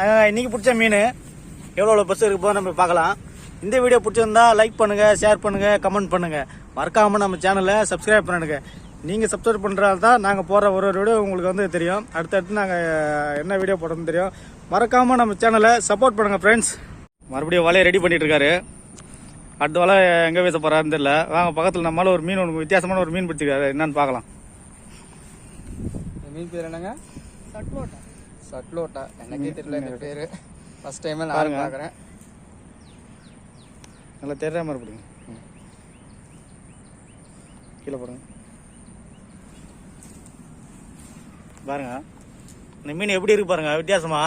இன்றைக்கி பிடிச்ச மீன் எவ்வளோ பஸ் இருக்கு போது நம்ம பார்க்கலாம். இந்த வீடியோ பிடிச்சிருந்தா லைக் பண்ணுங்கள், ஷேர் பண்ணுங்கள், கமெண்ட் பண்ணுங்கள். மறக்காமல் நம்ம சேனலை சப்ஸ்கிரைப் பண்ணிடுங்க. நீங்கள் சப்ஸ்கிரைப் பண்ணுறதால தான் நாங்கள் போடுற ஒரு வீடியோ உங்களுக்கு வந்து தெரியும். அடுத்தடுத்து நாங்கள் என்ன வீடியோ போடுறோம்னு தெரியும். மறக்காமல் நம்ம சேனலை சப்போர்ட் பண்ணுங்கள் ஃப்ரெண்ட்ஸ். மறுபடியும் வலையை ரெடி பண்ணிட்டு இருக்காரு. அடுத்த வலை எங்கே வீச போகிறாருன்னு தெரியல. வாங்க பக்கத்தில் நம்மளால ஒரு மீன் ஒன்று வித்தியாசமான ஒரு மீன் பிடிச்சிருக்காரு. என்னன்னு பார்க்கலாம். மீன் பேர் என்னங்க? சட்லோட்டா. சட்லோட்டா எனக்கே தெரியல இந்த பேர். ஃபர்ஸ்ட் டைம் நான் பார்க்குறேன். நல்லா தெரியாம மாதிரி பிடிங்க. கீழே போடுங்க பாருங்க. இந்த மீன் எப்படி இருக்கு பாருங்க வித்தியாசமா.